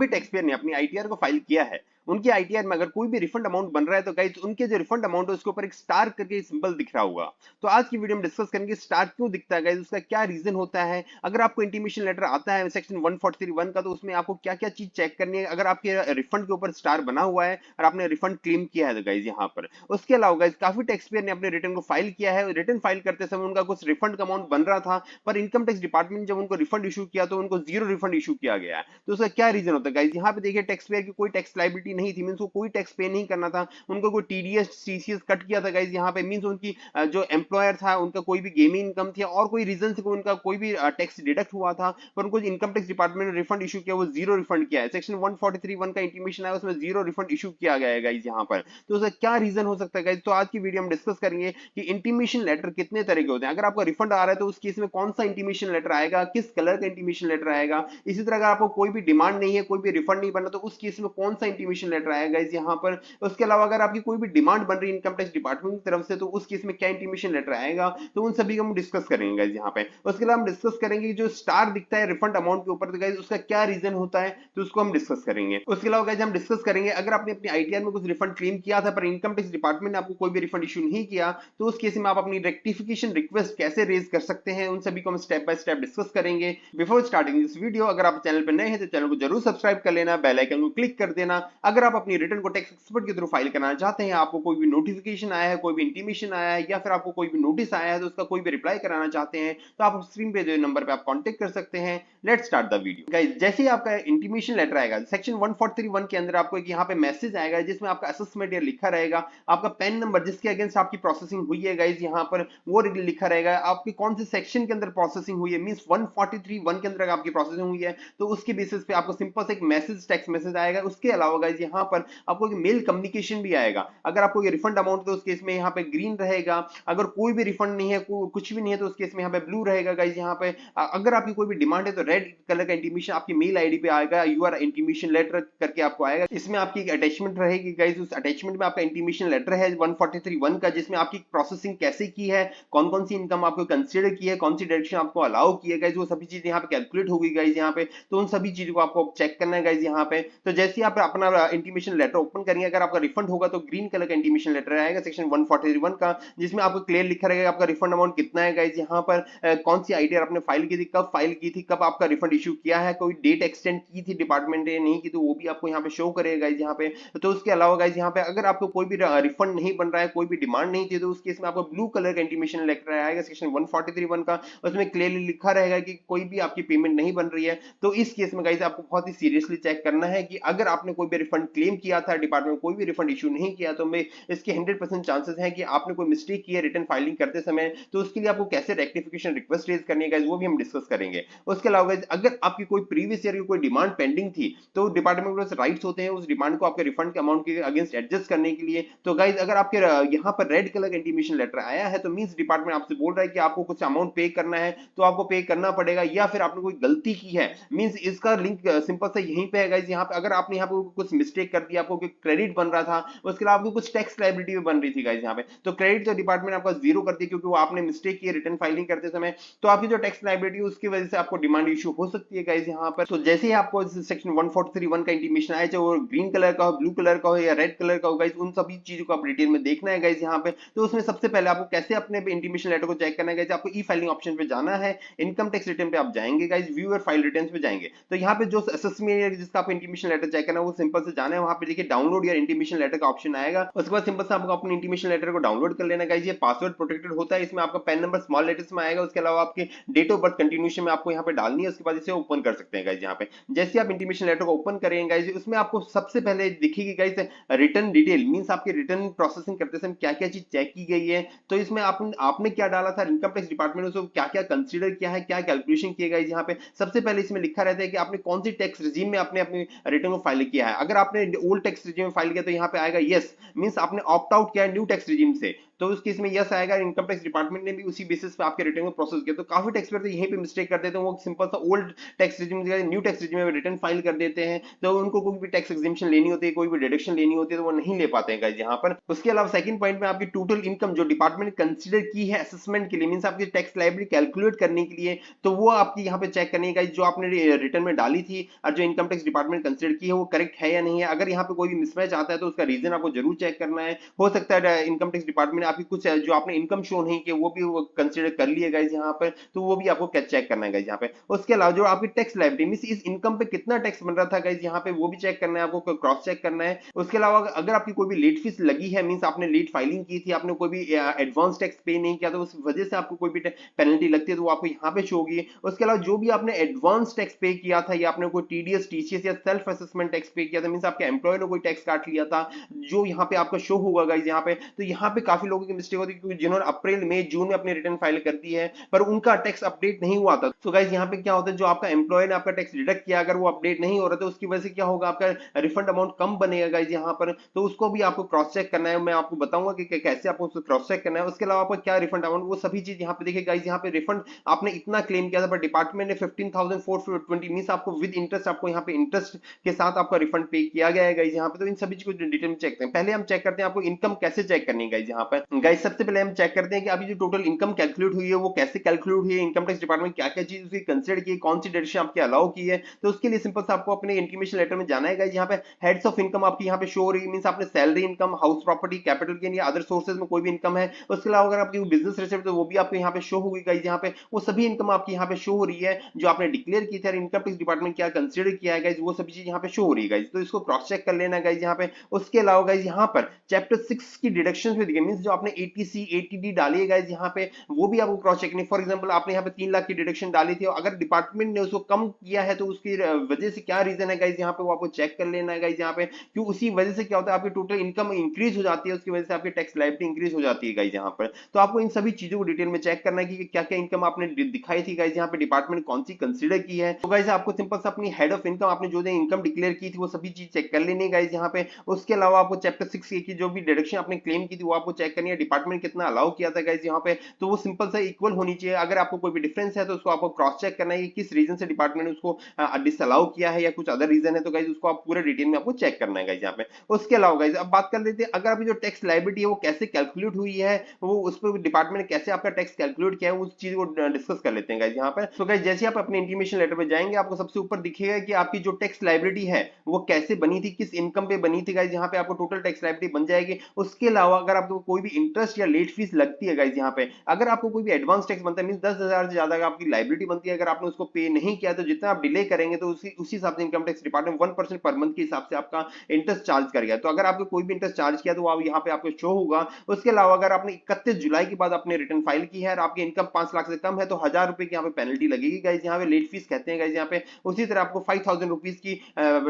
भी tax payer ने अपनी आईटीआर को फाइल किया है, उनकी आईटीआर में अगर कोई भी रिफंड अमाउंट बन रहा है तो गाइस उनके जो रिफंड अमाउंट है उसके ऊपर एक स्टार करके सिंबल दिख रहा होगा। तो आज की वीडियो में डिस्कस करेंगे स्टार क्यों दिखता है गाइस, उसका क्या रीजन होता है। अगर आपको इंटीमेशन लेटर आता है सेक्शन 143(1) का, तो उसमें आपको क्या क्या चीज चेक करनी है। अगर आपके रिफंड के ऊपर स्टार बना हुआ है और आपने रिफंड क्लेम किया है तो गाइस यहाँ पर, उसके अलावा गाइस काफी टैक्स पेयर ने अपने रिटर्न को फाइल किया है। रिटर्न फाइल करते समय उनका कुछ रिफंड का अमाउंट बन रहा था, पर इनकम टैक्स डिपार्टमेंट जब उनको रिफंड इशू किया तो उनको जीरो रिफंड इशू किया गया है। तो उसका क्या रीजन होता है गाइस, यहाँ पे देखिए टैक्स पेयर की कोई टैक्स लाइबिलिटी नहीं थी, मींस को कोई टैक्स पे नहीं करना था, उनको कोई टीडीएस सीसीएस कट किया था गाइस यहाँ पे। मींस उनकी जो एम्प्लॉयर था उनका कोई भी गेमिंग इनकम थी और कोई रीजन से उनका कोई भी टैक्स डिडक्ट हुआ था, पर उनको इनकम टैक्स डिपार्टमेंट ने रिफंड इशू किया, वो जीरो रिफंड किया है। सेक्शन 143(1) का इंटीमेशन है, उसमें जीरो रिफंड इशू किया गया है गाइस यहाँ पर। तो उसका क्या रीजन हो सकता है गाइस, तो आज की वीडियो में डिस्कस करेंगे कि इंटीमेशन लेटर कितने तरह के होते हैं। अगर आपका रिफंड आ रहा है तो उस केस में कौन सा इंटीमेशन लेटर आएगा, किस कलर का इंटीमेशन लेटर आएगा। इसी तरह अगर आपको कोई भी डिमांड नहीं है, कोई भी रिफंड नहीं बना, तो उस केस में कौन सा इंटीमेशन लेटर आएगा गाइस यहाँ पर। उसके अलावा अगर आपकी कोई भी डिमांड बन रही है इनकम टैक्स डिपार्टमेंट की तरफ से, तो उस केस में क्या इंटीमेशन लेटर आएगा, तो उन सभी को हम डिस्कस करेंगे गाइस यहाँ पे। उसके अलावा हम डिस्कस करेंगे जो स्टार दिखता है रिफंड अमाउंट के ऊपर, तो गाइस उसका क्या रीजन होता है, तो उसको हम डिस्कस करेंगे। उसके अलावा गाइस हम डिस्कस करेंगे अगर आपने अपनी आईटीआर में कुछ रिफंड क्लेम किया था पर इनकम टैक्स डिपार्टमेंट ने आपको कोई भी रिफंड इशू नहीं किया, तो उस केस में आप अपनी रेक्टिफिकेशन रिक्वेस्ट कैसे रेज कर सकते हैं, उन सभी को हम स्टेप बाय स्टेप डिस्कस करेंगे। बिफोर स्टार्टिंग दिस वीडियो, अगर आप चैनल पर नए हैं तो चैनल को जरूर सब्सक्राइब कर लेना, बेल आइकन को क्लिक कर देना। अगर आप अपनी रिटर्न को टैक्स एक्सपर्ट के थ्रू फाइल कराना चाहते हैं, आपको कोई भी नोटिफिकेशन आया है, कोई भी इंटीमेशन आया है, या फिर आपको कोई भी नोटिस आया है तो उसका कोई भी रिप्लाई कराना चाहते हैं, तो आप स्क्रीन पे जो नंबर पे आप कांटेक्ट कर सकते हैं। Let's start the video guys. जैसे ही आपका इंटीमेशन लेटर आएगा सेक्शन 143(1) के अंदर, आपको एक यहाँ पे मैसेज आएगा जिसमें आपका असेसमेंट ईयर लिखा रहेगा, आपका पैन नंबर जिसके अगेंस्ट आपकी प्रोसेसिंग हुई है गाइस यहाँ पर वो लिखा रहेगा, आपकी कौन से सेक्शन के अंदर प्रोसेसिंग हुई है, मींस 143(1) के अंदर आपकी प्रोसेसिंग हुई है, तो उसके बेसिस पे आपको सिंपल से एक मैसेज टेक्स्ट मैसेज आएगा। उसके अलावा गाइस यहाँ पर आपको एक मेल कम्युनिकेशन भी आएगा। अगर आपको ये रिफंड अमाउंट तो उस केस में यहाँ पे ग्रीन रहेगा, अगर कोई भी रिफंड नहीं है, कुछ भी नहीं है, तो उस केस में यहाँ पे ब्लू रहेगा गाइस यहाँ पे। अगर आपकी कोई भी डिमांड है तो रेड कलर का इंटीमेशन आपकी मेल आईडी पे आएगा, यूआर इंटीमेशन लेटर करके आपको आएगा। इसमें आपकी एक अटैचमेंट रहेगी गाइस, उस अटैचमेंट में आपका इंटीमेशन लेटर है 143(1) का, जिसमें आपकी प्रोसेसिंग कैसे की है, कौन कौन सी इनकम आपको कंसीडर की है, कौन सी डायरेक्शन आपको अलाउ की है गाइस, वो सभी चीजें यहाँ पे कैलकुलेट होगी गाइस यहाँ पे। तो उन सभी चीजों को आपको चेक करना है गाइस यहाँ पे। तो जैसे ही आप अपना इंटीमेशन लेटर ओपन करेंगे, अगर आपका रिफंड होगा तो ग्रीन कलर का इंटीमेशन लेटर आएगा सेक्शन 143(1) का, जिसमें आपको क्लियर लिखा रहेगा आपका रिफंड अमाउंट कितना है गाइस यहाँ पर, कौन सी आईटीआर आपने फाइल की थी, कब फाइल की थी, कब आपका रिफंड इशू किया है, कोई डेट एक्सटेंड की थी डिपार्टमेंट ने नहीं की, तो वो भी आपको यहाँ पे शो करेगा गाइस यहाँ पे। तो उसके अलावा गाइस यहाँ पे अगर आपको कोई भी रिफंड नहीं बन रहा है, कोई भी डिमांड नहीं थी, तो उस केस में आपको ब्लू कलर का इंटीमेशन लेटर आएगा सेक्शन 143(1) का, उसमें क्लियरली लिखा रहेगा कि कोई भी आपकी पेमेंट नहीं बन रही है। तो इस केस में गाइस आपको बहुत ही सीरियसली चेक करना है कि अगर आपने कोई भी रिफंड क्लेम किया था, डिपार्टमेंट कोई भी रिफंड इशू नहीं किया, तो मैं इसके 100% चांसेस है कि आपने कोई मिस्टेक की है रिटर्न फाइलिंग करते समय, तो उसके लिए आपको कैसे रेक्टिफिकेशन रिक्वेस्ट रेज करनी है गाइस, वो भी हम डिस्कस करेंगे। उसके अलावा गाइस अगर आपकी कोई प्रीवियस ईयर की कोई डिमांड पेंडिंग थी, तो डिपार्टमेंट के पास राइट्स होते हैं उस डिमांड को आपके रिफंड के अमाउंट के अगेंस्ट एडजस्ट करने के लिए। तो गाइस अगर आपके यहाँ पर रेड कलर का इंटीमेशन लेटर आया है, तो मींस डिपार्टमेंट आपसे बोल रहा है कि आपको कुछ अमाउंट पे करना है, तो आपको पे करना पड़ेगा, या फिर आपने कोई गलती की है, मींस इसका लिंक सिंपल से यहीं पे है गाइस यहाँ पे। अगर आपने यहाँ पे कुछ मिस्टेक कर दिया, आपको क्रेडिट बन रहा था, उसके अलावा आपको कुछ टैक्स लायबिलिटी भी बन रही थी गाइस यहाँ पे, तो क्रेडिट तो डिपार्टमेंट आपका जीरो कर दिया क्योंकि वो आपने मिस्टेक की रिटर्न फाइलिंग करते समय, तो आपकी जो टैक्स लायबिलिटी उसकी वजह से आपको डिमांड इशू हो सकती है गाइस यहाँ पर। तो जैसे ही आपको सेक्शन 143(1) का इंटीमेशन आया, चाहे वो ग्रीन कलर का हो, ब्लू कलर का हो या रेड कलर का हो गाइस, उन सभी चीजों को आप डिटेल में देखना है गाइस यहाँ पे। तो उसमें सबसे पहले आपको कैसे अपने इंटीमेशन लेटर को चेक करना है गाइस, आपको ई फाइलिंग ऑप्शन पे जाना है, इनकम टैक्स रिटर्न पे आप जाएंगे गाइस, व्यू और फाइल रिटर्न्स पे जाएंगे, तो यहाँ पे जो असेसमेंट जिसका आपको इंटीमेशन लेटर चेक करना है वो सिंपल से जाना है, वहां पे देखिए डाउनलोड या इंटीमेशन लेटर का ऑप्शन आएगा। उसके बाद सिंपल से आपको अपने इंटीमेशन लेटर को डाउनलोड कर लेना गाइस। ये पासवर्ड प्रोटेक्टेड होता है, इसमें आपका पैन नंबर स्मॉल लेटर्स में आएगा, उसके अलावा आपके डेट ऑफ बर्थ कंटिन्यूशन में आपको यहाँ पे डालनी है, उसके बाद इसे ओपन कर सकते हैं गाइस यहाँ पे। जैसे आप इंटीमेशन लेटर को ओपन करेंगे गाइस, उसमें आपको सबसे पहले दिखेगी गाइस रिटर्न डिटेल, मींस आपके रिटर्न प्रोसेसिंग करते समय क्या क्या चीज चेक की गई है, तो इसमें आपने क्या डाला था, इनकम टैक्स डिपार्टमेंट ने उसको क्या क्या कंसीडर किया है, क्या कैलकुलेशन किया गया यहाँ पे। सबसे पहले इसमें लिखा रहता है कि आपने कौन सी टैक्स रिजीम में आपने अपनी रिटर्न को फाइल किया है। अगर आपने ओल्ड टैक्स रिजीम में फाइल किया तो यहाँ पे आएगा यस, मींस आपने ऑप्ट आउट किया है न्यू टैक्स रिजीम से, तो उस केस में यस आएगा, इनकम टैक्स डिपार्टमेंट ने भी उसी बेसिस पे आपके रिटर्न को प्रोसेस किया। तो काफी टैक्स पेयर तो यहीं पे मिस्टेक कर देते हैं, वो सिंपल सा old tax regime new tax regime में रिटर्न फाइल कर देते हैं, तो उनको कोई भी टैक्स एग्जेम्पशन लेनी होती है, कोई भी डिडक्शन लेनी होती है, तो वो नहीं ले पाते हैं गाइस यहाँ पर। उसके अलावा सेकंड पॉइंट में आपकी टोटल इनकम जो डिपार्टमेंट कंसीडर की है असेसमेंट के लिए, मींस आपकी टैक्स लायबिलिटी कैलकुलेट करने के लिए, तो वो आपकी यहाँ पे चेक करनी है गाइस, जो आपने रिटर्न में डाली थी और जो इनकम टैक्स डिपार्टमेंट कंसीडर की है वो करेक्ट है या नहीं है। अगर यहाँ पे कोई भी मिसमैच आता है तो उसका रीजन आपको जरूर चेक करना है। हो सकता है इनकम टैक्स डिपार्टमेंट आपकी कुछ जो आपने इनकम शो नहीं की वो भी कंसीडर कर लिए गाइस यहाँ पर, तो वो भी आपको चेक करना है गाइस यहाँ पे। उसके अलावा जो आपकी टैक्स लायबिलिटी मींस इस इनकम पे कितना टैक्स बन रहा था गाइस यहाँ पे, वो भी चेक करना है आपको, क्रॉस चेक करना है। उसके अलावा अगर आपकी कोई भी लेट फीस लगी है, मींस आपने लेट फाइलिंग की थी, आपने कोई भी एडवांस टैक्स पे नहीं किया, तो उस वजह से आपको कोई भी पेनल्टी लगती है तो वो आपको यहाँ पे शो होगी। उसके अलावा जो भी आपने एडवांस टैक्स पे किया था या आपने कोई टीडीएस टीसीएस या सेल्फ असेसमेंट टैक्स पे किया था, मींस आपके एम्प्लॉयर ने कोई टैक्स काट लिया था, जो यहाँ पे आपका शो होगा गाइस यहाँ पे। तो यहाँ पे काफी लोगों की मिस्टेक होती है, क्योंकि जिन्होंने अप्रैल मई जून में अपनी रिटर्न फाइल कर दी है पर उनका टैक्स अपडेट नहीं हुआ था। तो गाइस यहाँ पे क्या होता है, जो आपका एम्प्लॉयर ने आपका टैक्स डिडक्ट किया अगर वो अपडेट नहीं हो रहा तो उसकी वजह से क्या होगा, आपका रिफंड अमाउंट कम बनेगा गाइस यहाँ पर। तो उसको भी आपको क्रॉस चेक करना है, मैं आपको बताऊंगा कि कैसे आपको उसको क्रॉस चेक करना है। उसके अलावा आपका क्या रिफंड अमाउंट, वो सभी चीज यहाँ पे देखिए गाइस, यहाँ पे रिफंड आपने इतना क्लेम किया था पर डिपार्टमेंट ने 15,420 मींस आपको विद इंटरेस्ट, आपको यहाँ पे इंटरेस्ट के साथ आपका रिफंड पे किया गया है गाइस यहाँ पे। तो इन सभी चीज को डिटेल में चेक करते हैं। पहले हम चेक करते हैं आपको इनकम कैसे चेक करनी है गाइस यहाँ पर। गाइस सबसे पहले हम चेक करते हैं कि अभी जो टोटल इनकम कैलकुलेट हुई है वो कैसे कैलकुलेट हुई है, इनकम टैक्स डिपार्टमेंट क्या क्या चीज उसकी कंसीडर की है, कौन सी डिडक्शन आपकी अलाउ की है। तो उसके लिए सिंपल सा आपको अपने इंटीमेशन लेटर में जाना है गाइस। यहाँ पे हेड्स ऑफ इनकम आपकी यहाँ पे शो हो रही है, मींस आपने salary income, house property, capital gain या अदर सोर्सेज में कोई भी इनकम है। उसके अलावा अगर आपकी बिजनेस रिसिप्ट तो वो भी आपको यहाँ पे शो होगी गाइस यहाँ पे। वो सभी इनकम आपकी यहाँ पे शो हो रही है जो आपने डिक्लेयर की थी, इनकम टैक्स डिपार्टमेंट क्या कंसीडर किया है गाइस, वो सभी चीज यहाँ पे शो हो रही है गाइस। तो इसको क्रॉस चेक कर लेना गाइस यहाँ पे। उसके अलावा गाइस यहाँ पर चैप्टर 6 की डिडक्शंस में देखिए, मींस जो आपने एटीसी एटीडी डाली है गाइस यहाँ पे, वो भी आपको क्रॉस चेक नहीं। फॉर एग्जांपल आपने यहाँ पे 3 लाख की डिडक्शन डाली थी, अगर डिपार्टमेंट ने उसको कम किया है तो उसकी वजह से क्या रीजन है गाइस यहाँ पे, वो आपको चेक कर लेना है गाइस यहाँ पे। क्यों, उसी वजह से क्या होता है आपकी टोटल इनकम इंक्रीज हो जाती है, उसकी वजह से आपकी टैक्स लायबिलिटी इंक्रीज हो जाती है गाइस यहाँ पर। तो आपको इन सभी चीजों को डिटेल में चेक करना है कि क्या क्या इनकम आपने दिखाई थी गाइस यहाँ पे, डिपार्टमेंट कौन सी कंसीडर की है। तो गाइस आपको सिंपल सा अपनी हेड ऑफ इनकम आपने जो इनकम डिक्लेयर की थी वो सभी चीज चेक कर लेनी है गाइस यहाँ पे। उसके अलावा आपको चैप्टर 6 की जो भी डिडक्शन आपने क्लेम की थी वो आपको चेक करनी है, डिपार्टमेंट कितना अलाउ किया था गाइस यहाँ पे। तो वो सिंपल सा इक्वल होनी चाहिए। अगर आपको कोई भी डिफरेंस है तो उसको आपको क्रॉस चेक करना है कि किस रीजन से डिपार्टमेंट ने उसको डिसअलाउ किया है या कुछ अदर रीजन है, तो गाइस उसको आप पूरे डिटेल में आपको चेक करना है गाइस यहाँ पे। उसके अलावा गाइस अब बात कर लेते हैं अगर अभी जो टैक्स लायबिलिटी है वो कैसे कैलकुलेट हुई है, वो उस पर डिपार्टमेंट ने कैसे आपका टैक्स कैलकुलेट किया है, उस चीज को डिस्कस कर लेते हैं गाइस यहाँ पर। तो गाइस जैसे आप अपने इंटीमेशन लेटर पे जाएंगे आपको सबसे ऊपर दिखेगा कि आपकी जो टैक्स लायबिलिटी है वो कैसे बनी थी, किस इनकम पे बनी थी गाइस, यहाँ पे आपको टोटल टैक्स लायबिलिटी बन जाएगी। उसके अलावा अगर आपको कोई भी इंटरेस्ट या लेट फीस लगती है गाइस यहाँ पे, अगर आपको कोई भी एडवांस टैक्स बनता है मींस 10,000 से ज्यादा आपकी लायबिलिटी बनती है, अगर आपने उसको पे नहीं किया तो जितना आप डिले करेंगे तो उसी हिसाब से income tax department 1% per month के हिसाब से आपका इंटरेस्ट चार्ज करेगा। तो अगर आपको कोई भी इंटरेस्ट चार्ज किया तो वो यहाँ पे आपको शो होगा। उसके अलावा अगर आपने 31 जुलाई के बाद अपने रिटर्न फाइल की है और आपकी इनकम 5 लाख से कम है तो 1,000 रुपए की यहाँ पे पेनल्टी लगेगी गाइस, यहाँ पे लेट फीस कहते हैं गाइस यहाँ पे। उसी तरह आपको 5,000 रुपीज की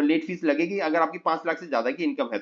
लेट फीस लगेगी अगर आपकी 5 लाख से ज्यादा की इनकम है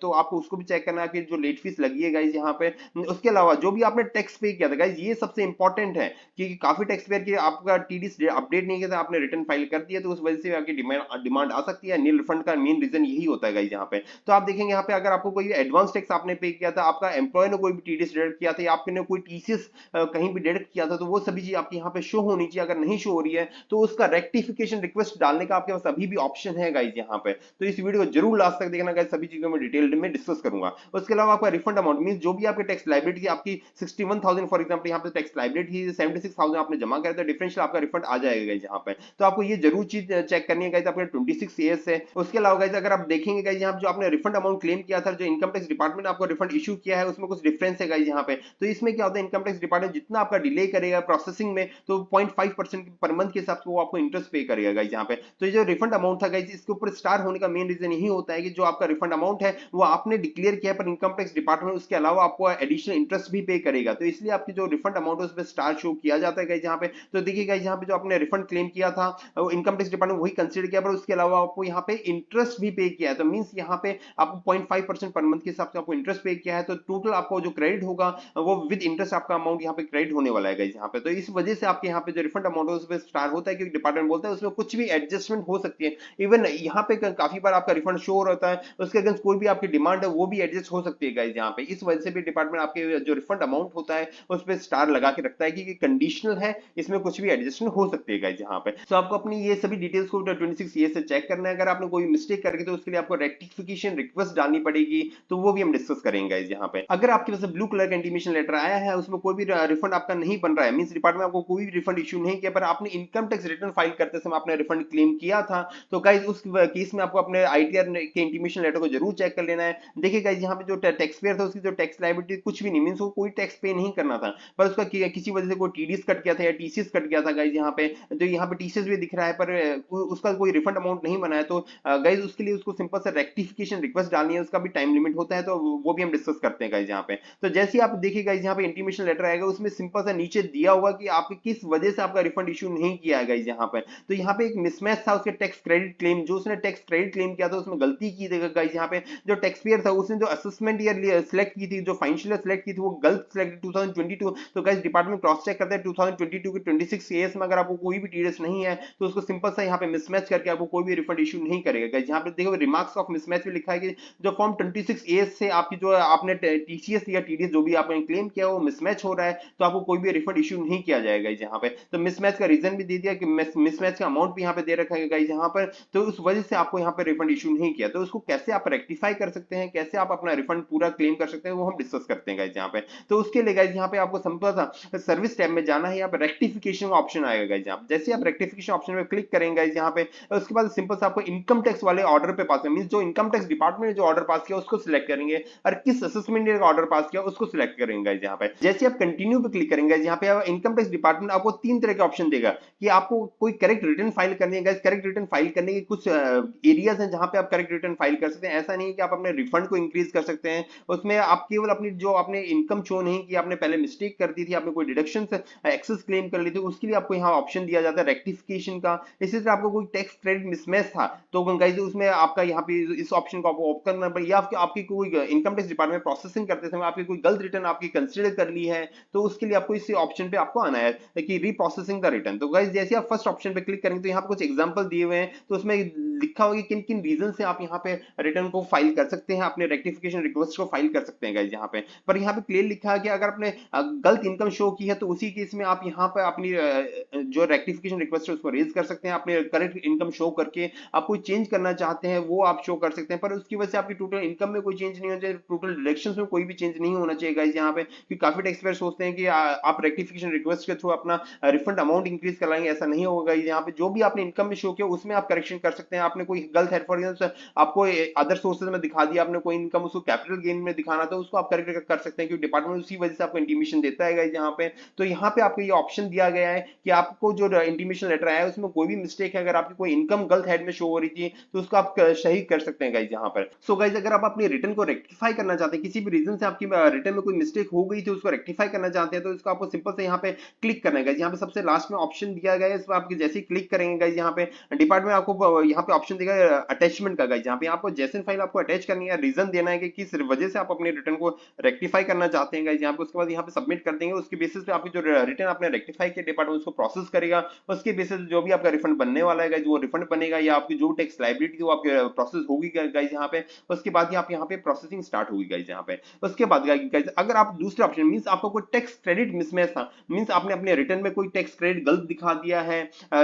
तो आपको उसको भी चेक करना है कि जो लेट फीस लगी है गाइस यहाँ पे। उसके अलावा जो भी आपने टैक्स पे किया था गाइस, ये सबसे इंपॉर्टेंट है कि काफी टैक्स पेयर की आपका टीडीएस अपडेट नहीं किया था, आपने रिटर्न फाइल कर दिया तो उस वजह से आपकी डिमांड आ सकती है। नील रिफंड का मेन रीजन यही होता है गाइस यहाँ पे। तो आप देखेंगे यहाँ पे अगर आपको कोई एडवांस टैक्स आपने पे किया था, आपका एम्प्लॉय ने कोई भी टीडीएस डिडक्ट किया था या आपने कोई टीसीएस कहीं भी डिडक्ट किया था, तो वो सभी चीज आपकी यहाँ पे शो होनी चाहिए। अगर नहीं शो हो रही है तो उसका रेक्टिफिकेशन रिक्वेस्ट डालने का आपके पास अभी भी ऑप्शन है गाइस यहाँ पे। तो इस वीडियो को जरूर लास्ट तक देखना गाइस, सभी चीजों में डिटेल में डिस्कस करूंगा। उसके अलावा आपका रिफंड अमाउंट मींस जो भी आपके टैक्स लायबिलिटी आपकी 61,000 फॉर एग्जांपल यहाँ पे टैक्स लायबिलिटी 76,000 आपने जमा करा तो डिफरेंशियल आपका रिफंड आ जाएगा गाइस यहाँ पे। तो आपको ये जरूर चीज चेक करनी है गाइस, आपके 26 ईयर्स है। उसके अलावा गाइस अगर आप देखेंगे गाइस यहाँ जो आपने रिफंड अमाउंट क्लेम किया था, जो इनकम टैक्स डिपार्टमेंट आपको रिफंड इशू किया है उसमें कुछ डिफरेंस है गाइस यहाँ पे। तो इसमें क्या होता है, इनकम टैक्स डिपार्टमेंट जितना आपका डिले करेगा प्रोसेसिंग में तो 0.5% पर मंथ के हिसाब से वो आपको इंटरेस्ट पे करेगा गाइस यहाँ पे। तो ये जो रिफंड अमाउंट था गाइस, इसके ऊपर स्टार होने का मेन रीजन यही होता है कि जो आपका रिफंड अमाउंट है वो आपने डिक्लेयर किया पर इनकम टैक्स डिपार्टमेंट उसके अलावा आपको एडिशनल इंटरेस्ट भी पे करेगा, तो इसलिए आपकी जो रिफंड अमाउंट है उस पर स्टार शो किया जाता है गाइस यहाँ पे। तो देखिए गाइस यहाँ पे जो आपने रिफंड क्लेम किया था वो इनकम टैक्स डिपार्टमेंट वही कंसीडर किया पर उसके अलावा आपको यहाँ पे इंटरेस्ट भी पे किया है। तो मींस यहाँ पे आपको 0.5% पर मंथ के हिसाब से आपको इंटरेस्ट पे किया है, तो टोटल आपको जो क्रेडिट होगा वो विद इंटरेस्ट आपका अमाउंट यहाँ पे क्रेडिट होने वाला है गाइस यहाँ पे। तो इस वजह से आपके यहाँ पे जो रिफंड अमाउंट है उस पर स्टार होता है क्योंकि डिपार्टमेंट बोलता है उसमें कुछ भी एडजस्टमेंट हो सकती है। इवन यहाँ पे काफी बार आपका रिफंड शो रहता है, उसके अगेंस्ट कोई भी आपकी डिमांड है वो भी एडजस्ट हो सकती है गाइस यहाँ पे। इस वजह से भी डिपार्टमेंट आपके जो रिफंड अमाउंट होता है उस पर स्टार लगा के रखता है कि कंडीशनल है, इसमें कुछ भी एडजस्टमेंट हो सकती है गाइस यहाँ पे। तो आपको अपनी ये सभी डिटेल्स को 26A से चेक करना है। अगर आपने कोई मिस्टेक करके तो उसके लिए आपको रेक्टिफिकेशन रिक्वेस्ट डालनी पड़ेगी, तो वो भी हम डिस्कस करेंगे गाइस यहाँ पे। अगर आपके पास ब्लू कलर का इंटीमेशन लेटर आया है, उसमें कोई भी रिफंड आपका नहीं बन रहा है, मींस डिपार्टमेंट आपको कोई भी रिफंड इशू नहीं किया, पर आपने इनकम टैक्स रिटर्न फाइल करते समय आपने रिफंड क्लेम किया था, तो गाइस उस केस में आपको अपने आईटीआर के इंटीमेशन लेटर को जरूर चेक कर लेना है। देखिए गाइस यहाँ पे जो टैक्स पेयर था उसकी जो टैक्स लायबिलिटी कुछ भी नहीं, मींस वो कोई टैक्स पे नहीं करना था, पर उसका किसी वजह से कोई टीडीएस कट गया था या टीसीएस कट गया था गाइस यहाँ पे। जो यहाँ पे टीसीएस भी दिख रहा है पर उसका कोई रिफंड अमाउंट नहीं बना है, तो गाइस उसके लिए उसको सिंपल सा रेक्टिफिकेशन रिक्वेस्ट डालनी है, उसका भी टाइम लिमिट होता है, तो वो भी हम डिस्कस करते हैं गाइस यहाँ पे। तो जैसे ही आप देखिए गाइस यहाँ पे इंटीमेशन लेटर आएगा, उसमें सिंपल सा नीचे दिया होगा कि आपके किस वजह से आपका रिफंड इशू नहीं किया है गाइस यहाँ पे। तो यहाँ पे एक मिसमैच था उसके टैक्स क्रेडिट क्लेम, जो उसने टैक्स क्रेडिट क्लेम किया था उसमें गलती की थी गाइस यहाँ पे। जो टैक्स पेयर था उसने जो असेसमेंट ईयर सिलेक्ट की थी, जो फाइनेंशियल सिलेक्ट की थी, वो गलत सिलेक्ट 2022। तो गाइस डिपार्टमेंट क्रॉस चेक करता है 2022 के 26 में अगर आपको कोई भी टीडीएस नहीं है तो उसको सिंपल सा यहाँ पे मिसमैच करके आपको कोई भी रिफंड इशू नहीं करेगा गाइस। यहाँ पे देखो रिमार्क्स ऑफ मिसमैच में लिखा है कि जो फॉर्म 26A से आपकी जो आपने टीसीएस या टीडीएस जो भी आपने क्लेम किया वो मिसमैच हो रहा है, तो आपको कोई भी रिफंड इशू नहीं किया जाएगा यहाँ पे। तो मिसमैच का रीजन भी दे दिया कि मिसमैच का अमाउंट भी यहाँ पे दे रखा है गाइस यहाँ पर, तो उस वजह से आपको यहाँ पे रिफंड इशू नहीं किया। तो उसको कैसे आप रेक्टिफाई कर सकते हैं, कैसे आप अपना रिफंड पूरा क्लेम कर सकते हैं, वो हम डिस्कस करते हैं गाइस यहाँ पे। तो उसके लिए गाइस यहाँ पे आपको सिंपल सा सर्विस टैब में जाना है, यहाँ पे रेक्टिफिकेशन का ऑप्शन आएगा गाइस यहाँ पे। जैसे आप रेक्टिफिकेशन ऑप्शन पे क्लिक करेंगे गाइस यहाँ पे, उसके बाद सिंपल से आपको इनकम टैक्स वाले ऑर्डर पे पास करना, मींस जो इनकम टैक्स डिपार्टमेंट ने जो ऑर्डर पास किया उसको सिलेक्ट करेंगे, और किस असेसमेंट ईयर का ऑर्डर पास किया उसको सिलेक्ट करेंगे गाइस यहाँ पे। जैसे आप कंटिन्यू पे क्लिक करेंगे गाइस यहाँ पे इनकम टैक्स डिपार्टमेंट आपको 3 तरह के ऑप्शन देगा कि आपको कोई करेक्ट रिटर्न फाइल करनी है गाइस। करेक्ट रिटर्न फाइल करने के कुछ एरियाज हैं जहां पे आप करेक्ट रिटर्न फाइल कर सकते हैं। ऐसा नहीं है कि आप अपने रिफंड को इंक्रीज कर सकते हैं, उसमें आप केवल अपनी जो आपने इनकम शो नहीं की, आपने पहले मिस्टेक कर दी थी, आपने कोई डिडक्शन से एक्सेस क्लेम कर ली थी, उसके लिए आपको यहाँ ऑप्शन दिया जाता है रेक्टिफिकेशन का। इसी तरह आपको कोई टैक्स क्रेडिट मिसमैच था तो गाइस उसमें आपका यहाँ पे इस ऑप्शन को आपको ऑफ करना पड़ेगा, या आपकी कोई इनकम टैक्स डिपार्टमेंट प्रोसेसिंग करते समय आपकी कोई गलत रिटर्न आपकी कंसीडर कर ली है, तो उसके लिए आपको इसी ऑप्शन पे आपको आना है कि रीप्रोसेसिंग द रिटर्न। तो गाइस जैसे आप फर्स्ट ऑप्शन पे क्लिक करेंगे तो यहाँ पे कुछ एग्जांपल दिए हुए हैं, तो उसमें लिखा होगा कि किन किन रीजन से आप यहाँ पे रिटर्न को फाइल कर सकते हैं, अपने रेक्टिफिकेशन रिक्वेस्ट को फाइल कर सकते हैं गाइस यहाँ पे। पर यहाँ पे क्लियर लिखा है कि अगर आपने गलत इनकम शो की है तो उसी केस में आप यहाँ पे अपनी जो रेक्टिफिकेशन रिक्वेस्ट है उसको रेज कर सकते हैं, अपने करेक्ट इनकम शो करके आप कोई चेंज करना चाहते हैं वो आप शो कर सकते हैं, पर उसकी वजह से आपकी टोटल इनकम में कोई चेंज नहीं होना चाहिए, टोटल डिडक्शंस में कोई भी चेंज नहीं होना चाहिए गाइस यहाँ पे। क्योंकि काफी टैक्स पेयर सोचते हैं कि आप रेक्टिफिकेशन रिक्वेस्ट के थ्रू अपना रिफंड अमाउंट इंक्रीज कराएंगे, ऐसा नहीं होगा यहाँ पे। जो भी आपने इनकम में शो किया उसमें आप करेक्शन कर सकते हैं। आपने कोई गलत है, फॉर एग्जांपल आपको अदर सोर्सेज में दिखा दिया, आपने कोई इनकम उसको कैपिटल गेन में दिखाना था, उसको आप करेक्ट कर सकते हैं, क्योंकि डिपार्टमेंट उसी वजह से आपको इंटीमेशन देता है गाइस यहाँ पे। तो यहाँ पे आपको ये ऑप्शन दिया गया है कि आपको जो इंटीमेशन लेटर आया है उसमें कोई भी मिस्टेक है, अगर आपकी कोई इनकम गलत हेड में शो हो रही थी तो उसको आप सही कर सकते हैं गाइस यहाँ पर। सो गाइस अगर आप अपनी रिटर्न को रेक्टिफाई करना चाहते हैं, किसी भी रीजन से आपकी रिटर्न में कोई मिस्टेक हो गई थी उसको रेक्टिफाई करना चाहते हैं, तो इसको आपको सिंपल से यहाँ पे क्लिक करना है गाइस। यहाँ पे सबसे लास्ट में ऑप्शन दिया गया है, इस पर आप जैसे ही क्लिक करेंगे गाइस यहाँ पे डिपार्टमेंट आपको यहाँ पे ऑप्शन देगा अटैचमेंट का गाइस। यहाँ पे आपको जैसे फाइल आपको अटैच करनी है, रीजन देना है कि किस वजह से आप अपने रिटर्न को रेक्टिफाई करना चाहते हैं गाइस यहाँ पे। उसके बाद यहाँ पे सबमिट कर देंगे, उसके बेसिस पे आपकी जो रिटर्न आपने रेक्टिफाई किया डिपार्टमेंट उसको प्रोसेस करेगा, उसके बेसिस जो भी आपका रिफंड बनने वाला है गाइस वो रिफंड बनेगा, या आपकी जो टैक्स लायबिलिटी थी वो आपके प्रोसेस होगी गाइस यहाँ पे। उसके बाद ही आप यहाँ पे प्रोसेसिंग स्टार्ट होगी गाइस यहाँ पे। उसके बाद गाइस अगर आप दूसरे ऑप्शन मींस आपको कोई टैक्स क्रेडिट मिसमैच था, मींस आपने अपने रिटर्न में कोई टैक्स क्रेडिट गलत दिखा दिया है,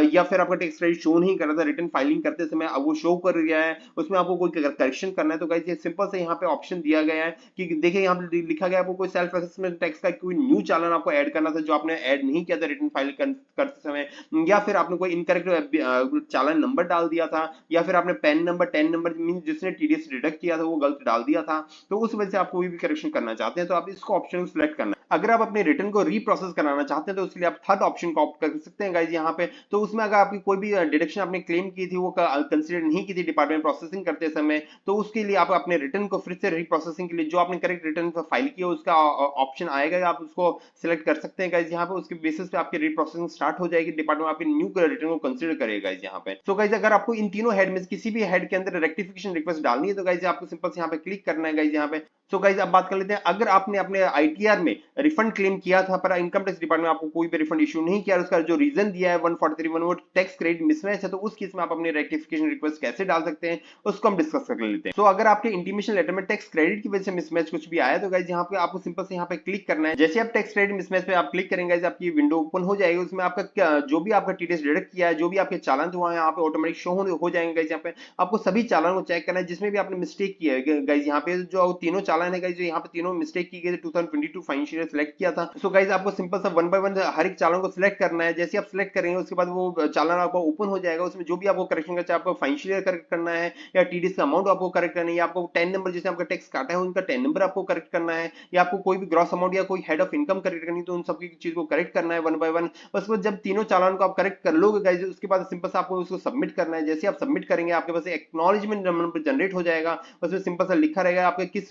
या फिर आपका टैक्स क्रेडिट शो नहीं कर रहा था, रिटर्न फाइलिंग करते समय अब वो शो कर गया है, उसमें आपको कोई करेक्शन करना है, तो गाइस ये सिंपल से यहाँ पे ऑप्शन दिया गया है कि देखिए यहाँ पे लिखा गया है आपको कोई सेल्फ असेसमेंट टैक्स का कोई न्यू चालान आपको ऐड करना था जो आपने ऐड नहीं किया था रिटर्न फाइल करते समय, या फिर आपने कोई इनकरेक्ट चालान नंबर डाल दिया था, या फिर आपने पैन नंबर 10 नंबर मींस जिसने टीडीएस डिडक्ट किया था वो गलत डाल दिया था, तो उस वजह से आप कोई भी करेक्शन करना चाहते हैं तो आप इसको ऑप्शन को सिलेक्ट करना है। अगर आप अपने रिटर्न को रीप्रोसेस कराना चाहते हैं तो उसके लिए आप थर्ड ऑप्शन को ऑप्ट कर सकते हैं गाइस यहाँ पे। तो उसमें अगर आपकी कोई भी डिडक्शन आपने क्लेम की थी वो कंसीडर नहीं की थी डिपार्टमेंट प्रोसेसिंग करते समय, तो उसके लिए आप अपने रिटर्न को फिर से रीप्रोसेसिंग के लिए जो आपने करेक्ट रिटर्न फाइल किया उसका ऑप्शन आएगा, आप उसको सिलेक्ट कर सकते हैं गाइस यहाँ पे। उसके बेसिस पे आपकी रीप्रोसेसिंग स्टार्ट हो जाएगी, डिपार्टमेंट आपके न्यू रिटर्न को कंसीडर करेगा गाइस यहाँ पे। तो गाइस अगर आपको इन तीनों हेड में किसी भी हेड के अंदर रेक्टिफिकेशन रिक्वेस्ट डालनी है तो गाइस आपको सिंपल से यहाँ पे क्लिक करना है गाइस यहाँ पे। सो गाइज अब बात कर लेते हैं, अगर आपने अपने आईटीआर में रिफंड क्लेम किया था पर इनकम टैक्स डिपार्टमेंट आपको कोई भी रिफंड इशू नहीं किया, उसका जो रीजन दिया है 143 वो टैक्स क्रेडिट मिसमैच है, तो उस केस में आप अपनी रेक्टिफिकेशन रिक्वेस्ट कैसे डाल सकते हैं उसको हम डिस्कस कर लेते हैं। सो अगर आपके इंटीमेशन लेटर में टैक्स क्रेडिट की वजह से मिसमैच कुछ भी आया तो गाइज यहाँ पे आपको सिंपल से यहाँ पे क्लिक करना है। जैसे आप टैक्स क्रेडिट मिसमैच पे आप क्लिक करेंगे आपकी विंडो ओपन हो जाएगी, उसमें आपका जो भी आपका टीडीएस डिडक्ट किया है, जो भी आपके चालान हुआ है यहाँ पे ऑटोमेटिक शो हो जाएंगे। यहाँ पे आपको सभी चालान को चेक करना है जिसमें भी आपने मिस्टेक किया है गाइज। यहाँ पे जो तीनों चालान है गाइज, जो यहाँ पे तीनों मिस्टेक की गई 2022 फाइनेंशियल ईयर सिलेक्ट किया था। सो गाइज आपको सिंपल सा वन बाय वन हर एक चालान को सिलेक्ट करना है। जैसे आप सिलेक्ट करेंगे उसके बाद वो चालान आपको ओपन हो जाएगा, उसमें जो भी आपको करेक्शन करना है, आपको फाइनेंशियल ईयर करेक्ट करना है या टीडीएस का अमाउंट आपको करेक्ट करना है, या आपको 10 नंबर जैसे आपका टैक्स काटा है उनका 10 नंबर आपको करेक्ट करना है, या आपको कोई भी ग्रॉस अमाउंट या कोई हेड ऑफ इनकम करेक्ट करनी तो उन सबकी चीज को करेक्ट करना है वन बाय वन। बस वो जब तीनों चालान को आप करेक्ट कर लोगे गाइज, उसके बाद सिंपल सा आपको उसको सबमिट करना है। जैसे आप सबमिट करेंगे आपके पास एक्नॉलेजमेंट नंबर जनरेट हो जाएगा, उसमें सिंपल सा लिखा रहेगा आपके किस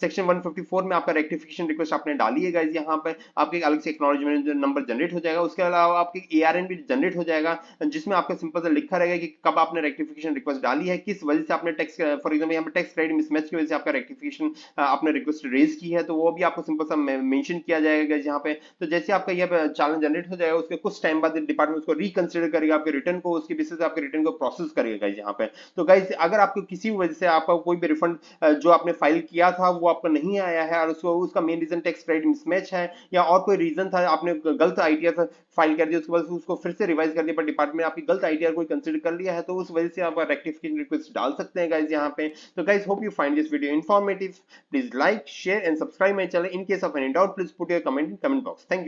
सेक्शन 154 में आपका रेक्टिफिकेशन रिक्वेस्ट आपने डाली है गाइज। यहाँ पे आपके अलग से एक्नॉलेजमेंट नंबर जनरेट हो जाएगा। उसके अलावा आपके एआरएन भी जनरेट हो जाएगा जिसमें आपका सिंपल सा लिखा रहेगा कि कब आपने रेक्टिफिकेशन रिक्वेस्ट डाली है, किस वजह से आपने टैक्स फॉर एग्जांपल यहाँ पे टैक्स क्रेडिट मिसमैच की वजह से आपका रेक्टिफिकेशन आपने रिक्वेस्ट रेज की है, तो वो भी आपको सिंपल सा मेंशन किया जाएगा यहाँ पे। तो जैसे आपका यह चालान जनरेट हो जाएगा उसके कुछ टाइम बाद डिपार्टमेंट उसको रिकंसिडर करेगा आपके रिटर्न को, उसके बेसिस आपके रिटर्न को प्रोसेस करेगा यहाँ पे। तो गाइज अगर आपको किसी वजह से आपका कोई भी रिफंड जो आपने फाइल किया था वो आपको नहीं आया है और उसको उसका main reason tax credit mismatch है या और कोई रीजन था, आपने गलत आईटीआर फाइल कर दिया उसके बाद उसको फिर से रिवाइज कर दिया पर डिपार्टमेंट आपकी गलत आईटीआर को कंसीडर कर लिया है, तो उस वजह से आप रेक्टिफिकेशन रिक्वेस्ट डाल सकते हैं गाइज यहाँ पे। तो guys hope you find this video informative. Please like share and subscribe my channel. In case of any doubt please put your comment in comment box. Thank you.